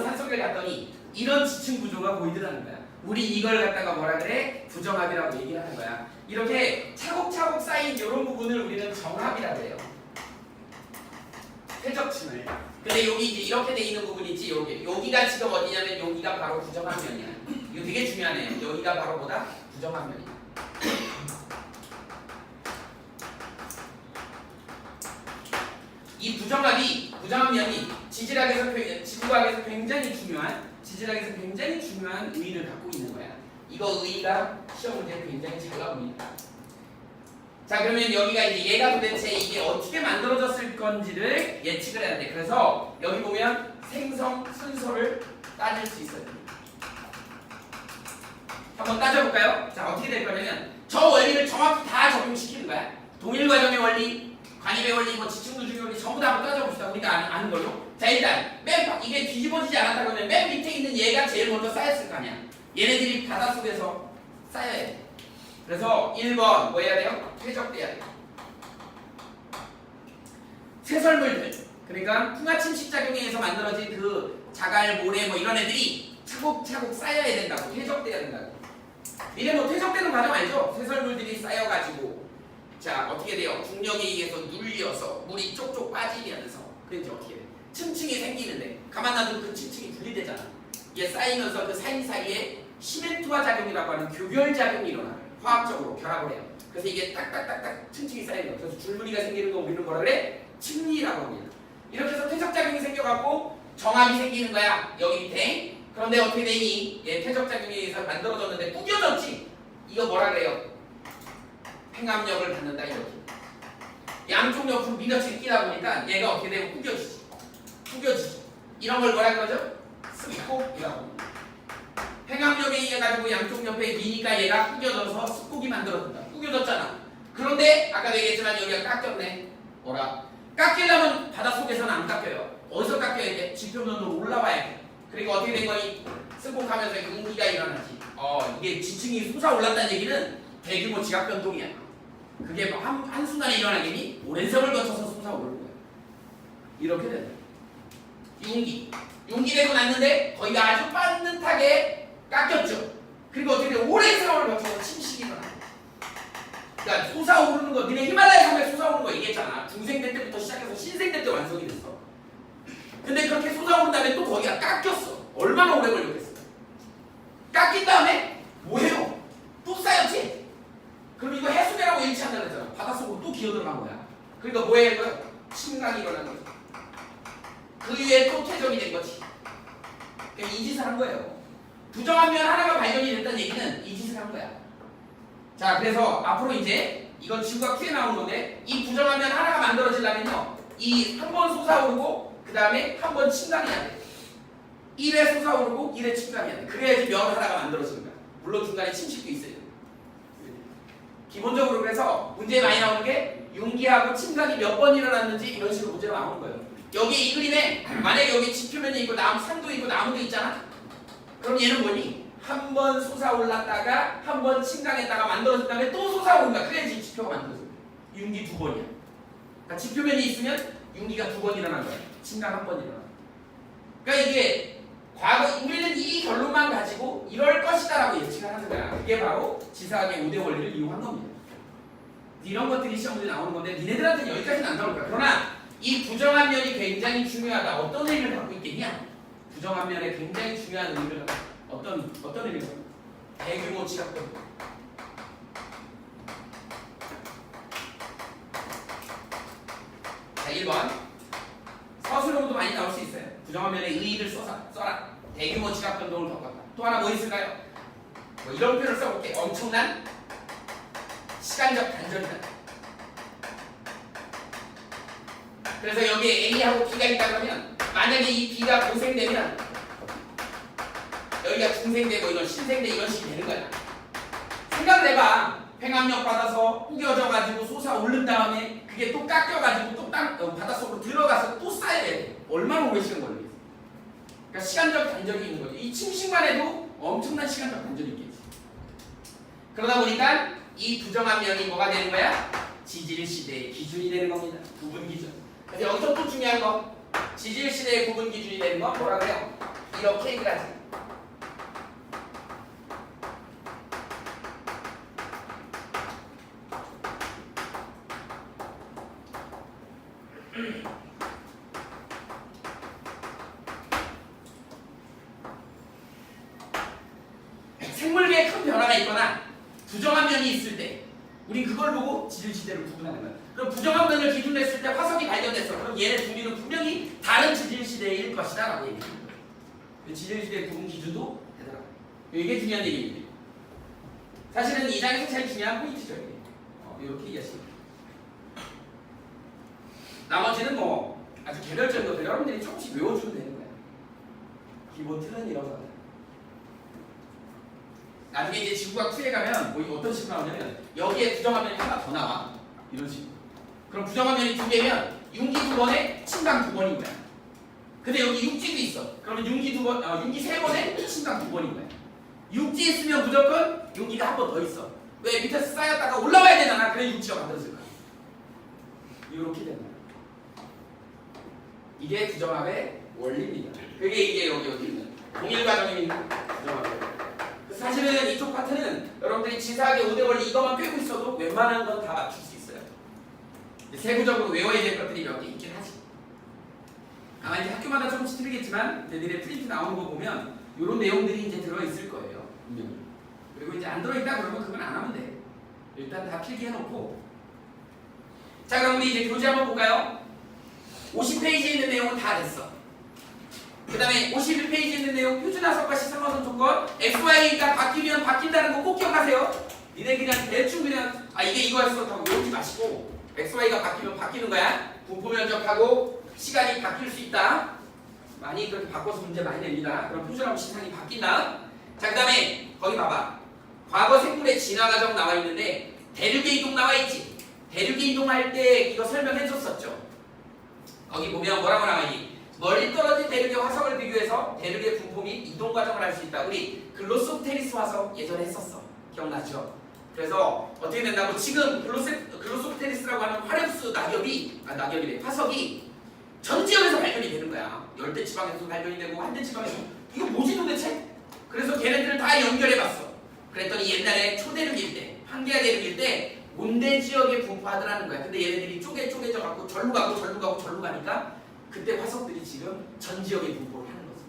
산속에 갔더니 이런 지층 구조가 보이더라는 거야. 우리 이걸 갖다가 뭐라 그래? 부정합이라고 얘기하는 거야. 이렇게 차곡차곡 쌓인 이런 부분을 우리는 정합이라고 해요. 퇴적층을. 근데 여기 이제 이렇게 돼 있는 부분이 있지. 여기가 지금 어디냐면 여기가 바로 부정합면이야. 이거 되게 중요하네. 여기가 바로 뭐다? 부정합면이야. 이 부정한 면이 지질학에서 굉장히 중요한 의의를 갖고 있는 거야. 이거 의의가 시험 문제에 굉장히 잘 나옵니다. 자, 그러면 여기가 이제 얘가 도대체 이게 어떻게 만들어졌을 건지를 예측을 해야 돼. 그래서 여기 보면 생성 순서를 따질 수 있어요. 한번 따져볼까요? 자, 어떻게 될 거냐면 저 원리를 정확히 다 적용시키는 거야. 동일 과정의 원리, 관입의 원리, 뭐 지층누중의 원리 전부 다 한번 따져봅시다. 우리가 아는 걸로. 자, 일단 이게 뒤집어지지 않았다 그러면 맨 밑에 있는 얘가 제일 먼저 쌓였을 거 아니야. 얘네들이 바닷속에서 쌓여야 돼. 그래서 1번 뭐 해야 돼요? 퇴적돼야 돼요. 새설물들, 그러니까 풍화침식작용에 의해서 만들어진 그 자갈, 모래 뭐 이런 애들이 차곡차곡 쌓여야 된다고. 퇴적돼야 된다고. 미래 뭐 퇴적되는 과정 알죠? 새설물들이 쌓여가지고 자 어떻게 돼요? 중력에 의해서 눌려서 물이 쪽쪽 빠지면서 그런지 어떻게 돼? 층층이 생기는데 가만 놔두면 그 층층이 분리되잖아. 이게 쌓이면서 그 사이사이에 시멘트화 작용이라고 하는 교결 작용이 일어나요. 화학적으로 결합을 해요. 그래서 이게 딱딱딱딱 층층이 쌓이는 거예요. 그래서 줄무늬가 생기는 거 우리는 뭐라 그래? 층리라고 합니다. 이렇게 해서 퇴적작용이 생겨갖고 정압이 생기는 거야. 여기 밑에. 그런데 어떻게 되니? 얘 퇴적작용에 의해서 만들어졌는데 구겨졌지? 이거 뭐라 그래요? 팽압력을 받는다 이렇게. 양쪽 옆으로 밀어치기 끼다 보니까 얘가 어떻게 되고 구겨지지. 이런 걸 뭐라 그러죠? 습곡이라고 합니다. 팽압력에 의해 가지고 양쪽 옆에 미니까 얘가 구겨져서 습곡이 만들어진다. 구겨졌잖아. 그런데 아까도 얘기했지만 여기가 깎였네. 뭐라? 깎이려면 바닷속에서는 안 깎여요. 어디서 깎여야 돼? 지표면으로 올라와야 돼. 그리고 어떻게 된 거니? 습곡하면서 융기가 일어나지. 이게 지층이 솟아올랐다는 얘기는 대규모 지각 변동이야. 그게 뭐 한순간에 일어나겠니? 오랜 세월 거쳐서 솟아오르는 거야. 이렇게 된다. 융기되고 났는데 거기가 아주 반듯하게 깎였죠. 그리고 어떻게 돼? 오랜 세월을 거쳐서 침식이 일어나. 그러니까 솟아오르는 거, 니네 히말라야 산맥 솟아오르는 거 얘기했잖아. 중생대 때부터 시작해서 신생대 때 완성이 됐어. 근데 그렇게 솟아오른 다음에 또 거기가 깎였어. 얼마나 오래 걸렸겠어. 깎인 다음에 뭐해요? 또 쌓였지? 그럼 이거 해수면하고 일치한다 그랬잖아. 바닷속으로 또 기어들어간 거야. 그러니까 뭐해? 침강이 일어난 거지. 그 위에 또 퇴적이 된 거지. 그러니까 이 짓을 한 거예요. 부정한 면 하나가 발견이 됐다는 얘기는 이 짓을 한 거야. 자, 그래서 앞으로 이제 이건 지구가 크게 나오는 건데 이 부정한 면 하나가 만들어지려면요. 이 한 번 솟아오르고 그 다음에 한 번 침강해야 돼. 1회 솟아오르고 1회 침강해야 돼. 그래야지 면 하나가 만들어지는 거야. 물론 중간에 침식도 있어요. 기본적으로 그래서 문제에 많이 나오는 게 융기하고 침강이 몇 번 일어났는지 이런 식으로 문제가 나오는 거예요. 여기 이 그림에 만약에 여기 지표면이 있고 산도 있고 나무도 있잖아. 그럼 얘는 뭐니? 한 번 솟아올랐다가 한 번 침강했다가 만들어진 다음에 또 솟아오른다. 그래야지 지표가 만들어져요. 융기 2번이야. 그러니까 지표면이 있으면 융기가 2번 일어난 거야. 침강 1번 일어나. 그러니까 이게 과거 우리는 이 결론만 가지고 이럴 것이다라고 예측을 하는 거야. 그게 바로 지사학의 5대 원리를 이용한 겁니다. 이런 것들이 시험 문제 나오는 건데 니네들한테는 여기까지는 안 나올 거야. 그러나 이 부정한 면이 굉장히 중요하다. 어떤 의미를 갖고 있겠냐? 부정한 면에 굉장히 중요한 의미를 갖고 어떤 의미가? 대규모 지각 변동. 자, 1번. 서술형도 많이 나올 수 있어요. 부정한 면에 의의를 써라. 대규모 지각 변동을 겪었다. 또 하나 뭐 있을까요? 뭐 이런 표현을 써볼게. 엄청난 시간적 단절이다. 그래서 여기에 A하고 B가 있다 그러면 만약에 이 B가 고생되면 여기가 중생되고 이건 신생되 이런 식이 되는 거야. 생각을 해봐. 팽압력 받아서 구겨져가지고 솟아오른 다음에 그게 또 깎여가지고 또 바닷속으로 들어가서 또 쌓여야 돼. 얼마나 오래 시간 걸리겠어. 그러니까 시간적 단절이 있는 거죠. 이 침식만 해도 엄청난 시간적 단절이 있겠지. 그러다 보니까 이 부정한 면이 뭐가 되는 거야? 지질시대의 기준이 되는 겁니다. 구분 기준. 그래서 여기서 또 중요한 거 지질시대의 구분 기준이 되는 거 뭐라 그래요? 이렇게 얘기를 하지. 생물계에 큰 변화가 있거나 부정한 면이 있을 때 우리 그걸 보고 지질시대를 구분하는 거야. 그럼 부정한 면을 기준으로 했을 때 화석이 발견됐어. 그럼 얘네 둘이는 분명히 다른 지질시대일 것이다 라고 얘기하는 거야. 지질시대 구분 기준도 되더라고. 이게 중요한 얘기입니다. 사실은 이 장에서 제일 중요한 포인트죠. 이렇게 이해하시면 나머지는 뭐 아주 개별적인 것들 여러분들이 조금씩 외워주면 되는 거야. 기본 틀은 이런 거다. 나중에 이제 지구가 투에 가면 뭐 어떤 식으로 나오냐면 여기에 부정화면이 하나 더 나와. 이런 식으로. 그럼 부정화면이 2개면 융기 2번에 침강 2번인 거야. 근데 여기 육지도 있어. 그러면 융기 3번에 침강 2번인 거야. 육지 있으면 무조건 융기가 한 번 더 있어. 왜? 밑에서 쌓였다가 올라와야 되잖아. 그래 육지가 만들어질 거야. 이렇게 되는 거야. 이게 부정합의 원리입니다. 그게 이게 여기 있는 동일 과정에 있는 부정합의. 사실은 이쪽 파트는 여러분들이 지사하게 5대 원리 이것만 빼고 있어도 웬만한 건 다 맞출 수 있어요. 세부적으로 외워야 될 것들이 몇 개 있긴 하지. 아마 이제 학교마다 조금씩 틀리겠지만 니네 프린트 나오는 거 보면 이런 내용들이 이제 들어있을 거예요. 분명히. 그리고 이제 안 들어있다 그러면 그건 안 하면 돼. 일단 다 필기해놓고. 자, 그럼 우리 이제 교재 한번 볼까요? 50페이지에 있는 내용은 다 됐어. 그 다음에 51페이지에 있는 내용 표준화석과 시상화선 조건 XY가 바뀌면 바뀐다는 거 꼭 기억하세요. 니네 그냥 대충 그냥 이게 이거였어 하고 외우지 마시고 XY가 바뀌면 바뀌는 거야. 분포 면적하고 시간이 바뀔 수 있다. 많이 그렇게 바꿔서 문제 많이 냅니다. 그럼 표준하고 시상이 바뀐다. 자, 그 다음에 거기 봐봐. 과거 생물의 진화 과정 나와 있는데 대륙의 이동 나와 있지. 대륙의 이동할 때 이거 설명해 줬었죠. 거기 보면 뭐라고 나와 있니? 멀리 떨어진 대륙의 화석을 비교해서 대륙의 분포 및 이동 과정을 알 수 있다. 우리 글로소프테리스 화석 예전에 했었어. 기억나죠? 그래서 어떻게 된다고? 지금 글로소프테리스라고 하는 화력수 낙엽이래. 화석이 전 지역에서 발견이 되는 거야. 열대 지방에서도 발견이 되고 한대 지방에서. 이거 뭐지 도대체? 그래서 걔네들을 다 연결해봤어. 그랬더니 옛날에 초대륙일 때, 판게아 대륙일 때 온대 지역에 분포하더라는 거야. 근데 얘네들이 쪼개져 갖고 절로 가니까 그때 화석들이 지금 전 지역에 분포를 하는 거지.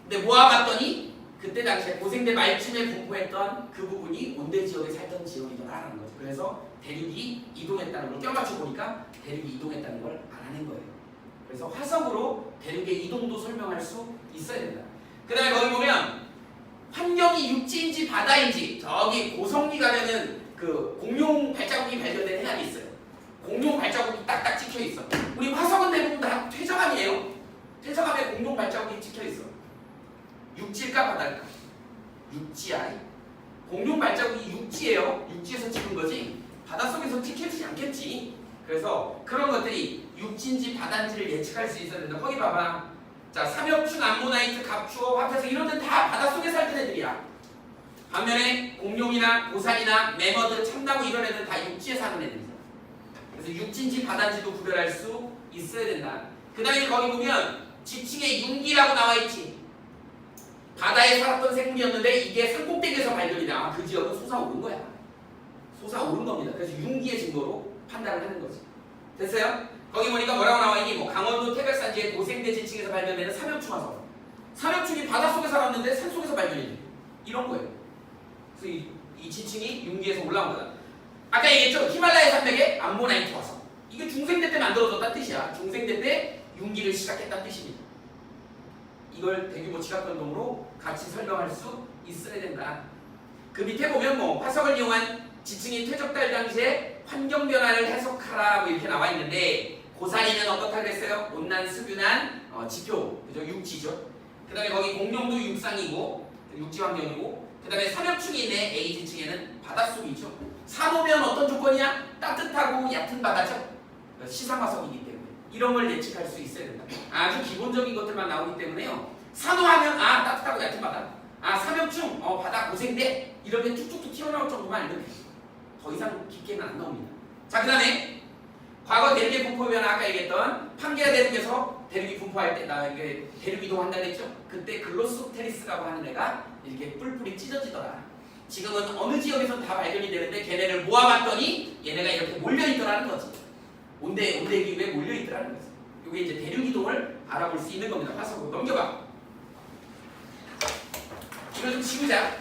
근데 모아봤더니 그때 당시에 고생대 말쯤에 분포했던 그 부분이 온대 지역에 살던 지역이더라라는 거죠. 그래서 대륙이 이동했다는 걸 껴맞춰 보니까 대륙이 이동했다는 걸 알아낸 거예요. 그래서 화석으로 대륙의 이동도 설명할 수 있어야 된다. 그 다음에 거기 보면 환경이 육지인지 바다인지 저기 고성리 가면은 그 공룡 발자국이 발견된 해안이 있어요. 공룡 발자국이 딱딱 찍혀 있어. 우리 화석은 대부분 다 퇴적암이에요. 퇴적암에 공룡 발자국이 찍혀 있어. 육지일까 바다일까? 육지야. 공룡 발자국이 육지예요. 육지에서 찍은 거지 바닷속에서 찍혀지지 않겠지. 그래서 그런 것들이 육지인지 바다인지를 예측할 수 있어야 된다. 거기 봐봐. 자, 삼엽충, 암모나이트, 갑추어, 화폐서 이런 데는 다 바닷속에 살던 애들이야. 반면에 공룡이나 고사리나 매머드, 참나무 이런 애들은 다 육지에 사는 애들이야. 그래서 육지인지 바다인지도 구별할 수 있어야 된다. 그 다음에 거기 보면 지층에 융기라고 나와 있지. 바다에 살았던 생물이었는데 이게 산꼭대기에서 발견이 나. 그 지역은 솟아오른 거야. 솟아오른 겁니다. 그래서 융기의 증거로 판단을 하는 거지. 됐어요? 거기 보니까 뭐라고 나와 있니? 뭐 강원도 태백산지의 고생대 지층에서 발견되는 삼엽충 화석. 삼엽충이 바닷속에 살았는데 산속에서 발견이 돼. 이런 거예요. 그래서 이 지층이 융기에서 올라온 거다. 아까 얘기했죠? 히말라야 산맥의 암모나이트 화석. 이게 중생대 때 만들어졌다는 뜻이야. 중생대 때 융기를 시작했다는 뜻입니다. 이걸 대규모 지각변동으로 같이 설명할 수 있어야 된다. 그 밑에 보면 뭐 화석을 이용한 지층이 퇴적될 당시에 환경 변화를 해석하라 뭐 이렇게 나와 있는데 고사리는 어떻다 그랬어요? 온난, 습유난, 지표, 그죠? 육지죠. 그 다음에 거기 공룡도 육상이고 육지 환경이고 그 다음에 삼엽충이 있네. A 지층에는 바닷속이죠. 산호면 어떤 조건이야? 따뜻하고 얕은 바다죠. 시상화석이기 때문에 이런 걸 예측할 수 있어야 된다. 아주 기본적인 것들만 나오기 때문에요. 산호하면 따뜻하고 얕은 바다. 삼엽충 바다 고생대 이렇게 툭툭툭 튀어나올 정도만 알면 돼. 더 이상 깊게는 안 나옵니다. 자, 그 다음에 과거 대륙의 분포 변화 아까 얘기했던 판게아 대륙에서 대륙이 분포할 때 이게 대륙 이동한다 그랬죠? 그때 글로소테리스라고 하는 애가 이렇게 뿔뿔이 찢어지더라. 지금은 어느 지역에서 다 발견이 되는데 걔네를 모아봤더니 얘네가 이렇게 몰려있더라는 거지. 온대 기후에 몰려있더라는 거지. 이게 이제 대륙 이동을 알아볼 수 있는 겁니다. 화석으로 넘겨봐. 이걸 좀 지우자.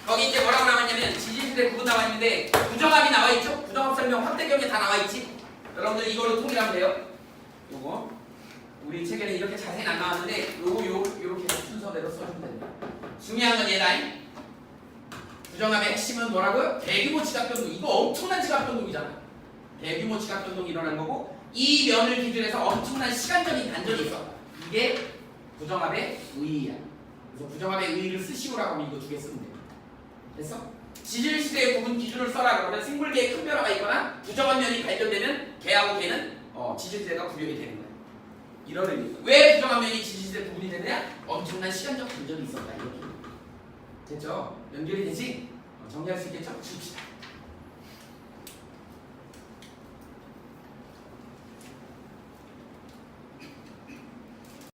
거기 이제 뭐라고 나와 있냐면 지질시대 구분 나와 있는데 부정합이 나와 있죠? 부정합 설명 확대 경우에 다 나와 있지? 여러분들 이걸로 통일하면 돼요. 요거 우리 책에는 이렇게 자세히 안 나왔는데 요렇게 순서대로 써주면 됩니다. 중요한 건 얘다잉. 부정합의 핵심은 뭐라고요? 대규모 지각변동. 이거 엄청난 지각변동이잖아. 대규모 지각변동이 일어난 거고 이 면을 기준해서 엄청난 시간적인 단절이 있어. 이게 부정합의 의의야. 그래서 부정합의 의의를 쓰시오라고 하면 이거 두 개 쓰면 돼. 됐어? 지질시대의 부분 기준을 써라 그러면 생물계에 큰 변화가 있거나 부정한 면이 발견되면 개하고 개는 지질시대가 구별이 되는 거야. 이런 의미. 왜 부정한 면이 지질시대 부분이 되느냐? 엄청난 시간적 단절이 있었다. 이렇게. 됐죠? 연결이 되지? 정리할 수 있겠죠? 줍시다.